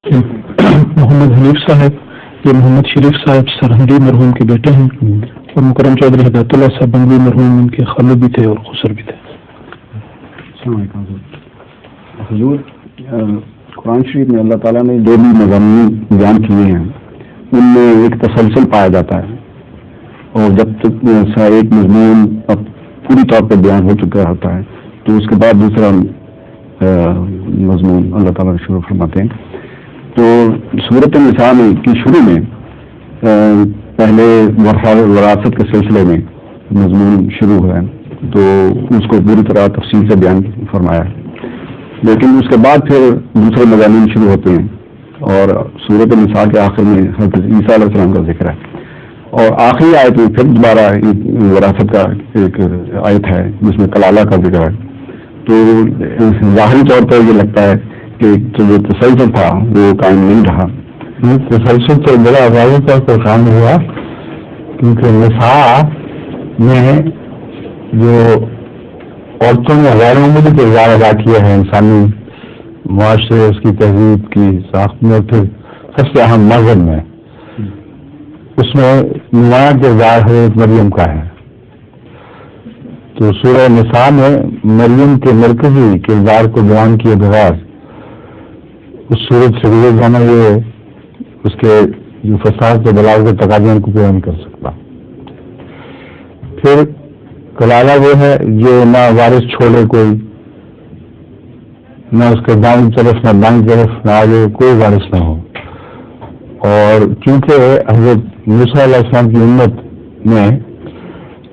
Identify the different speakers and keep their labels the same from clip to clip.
Speaker 1: محمد حنیف صاحب یہ محمد شریف صاحب سرہندی مرحوم کے بیٹے ہیں اور مکرم چودھری ہدایت اللہ صاحب بنگلوی مرحوم ان کے خالد بھی تھے اور خسر بھی تھے.
Speaker 2: السلام علیکم حضور. قرآن شریف میں اللہ تعالیٰ نے جو بھی مضامین بیان کیے ہیں ان میں ایک تسلسل پایا جاتا ہے اور جب تک ایک مضمون اب پوری طور پہ بیان ہو چکا ہوتا ہے تو اس کے بعد دوسرا مضمون اللہ تعالیٰ شروع فرماتے ہیں. تو سورۃ النساء کی شروع میں پہلے وراثت کے سلسلے میں مضمون شروع ہوا ہے تو اس کو پوری طرح تفصیل سے بیان فرمایا ہے. لیکن اس کے بعد پھر دوسرے مضامین شروع ہوتے ہیں اور سورۃ النساء کے آخر میں حضرت عیسیٰ علیہ السلام کا ذکر ہے اور آخری آیت میں پھر دوبارہ وراثت کا ایک آیت ہے جس میں کلالہ کا ذکر ہے. تو ظاہری طور پر یہ لگتا ہے کہ جو تسلسل تھا وہ قائم نہیں رہا.
Speaker 3: تسلسل تو بڑا واضح طور پر قائم ہوا کیونکہ نساء میں جو عورتوں نے غیر معمولی کردار ادا کیا ہے انسانی معاشرے اس کی تہذیب کی ساخت میں اور پھر سب سے اہم مذہب میں اس میں نمایاں کردار حضرت مریم کا ہے. تو سورہ نساء میں مریم کے مرکزی کردار کو بیان کیے بغیر اس صورت سے گزر جانا یہ اس کے جو فساد سے بلاغ کے تقاضوں کو پورا نہیں کر سکتا. پھر کلالہ وہ ہے جو نہ وارث چھوڑے کوئی، نہ اس کے دائیں طرف نہ بائیں طرف نہ آگے کوئی وارث نہ ہو. اور چونکہ حضرت موسیٰ علیہ السلام کی امت میں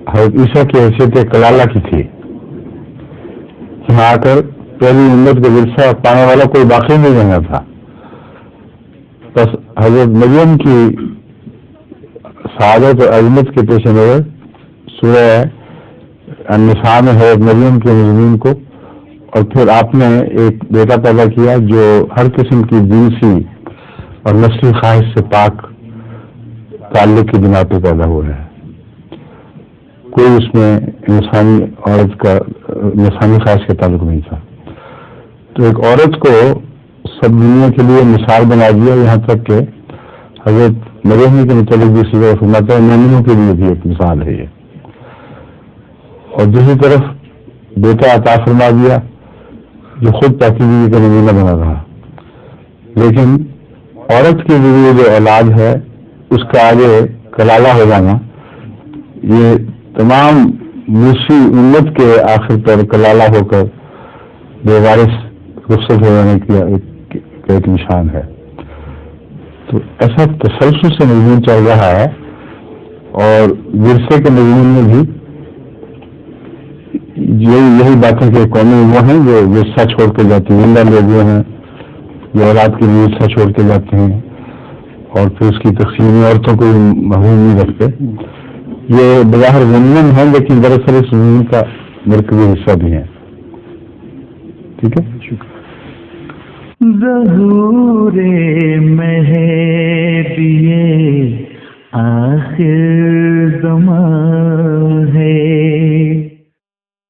Speaker 3: حضرت عیسیٰ کی حیثیت کلالہ کی تھی، یہاں آ کر پہلی امت کا ورثہ پانے والا کوئی باقی نہیں رہنا تھا. بس حضرت مریم کی سعادت اور عظمت کے پیش نظر سورہ النساء میں حضرت مریم کے مضمون کو اور پھر آپ نے ایک بیٹا پیدا کیا جو ہر قسم کی جنسی اور نسلی خواہش سے پاک تعلق کی بنا پہ پیدا ہوا ہے. کوئی اس میں انسانی عورت کا انسانی خواہش کا تعلق نہیں تھا. تو ایک عورت کو سب دنیا کے لیے مثال بنا دیا، یہاں تک کہ حضرت مریم کے متعلق بھی سورہ فرماتا ہے مومنوں کے لیے بھی ایک مثال ہے یہ. اور دوسری طرف بیٹا عطا فرما دیا جو خود پاکیزگی کا نمونہ بنا رہا. لیکن عورت کے ذریعے جو اولاد ہے اس کا آگے کلالہ ہو جانا یہ تمام موسی امت کے آخر پر کلالہ ہو کر بے وارث رخصت ہو جانے کی ایک نشان ہے. تو ایسا تسلسل سے مضمون چل رہا ہے اور ورثے کے مضمون میں بھی یہی باتیں کہ قومی وہ ہیں جو ورثہ چھوڑ کے جاتے ہیں، زندہ لوگ وہ ہیں جو اولاد کے لیے ورثہ چھوڑ کے جاتے ہیں اور پھر اس کی تقسیم عورتوں کو محروم نہیں رکھتے. یہ بظاہر ضمن ہے لیکن دراصل اس ضمن کا مرکزی حصہ بھی ہے. ٹھیک ہے.
Speaker 4: ظہور مہدی آخر زمان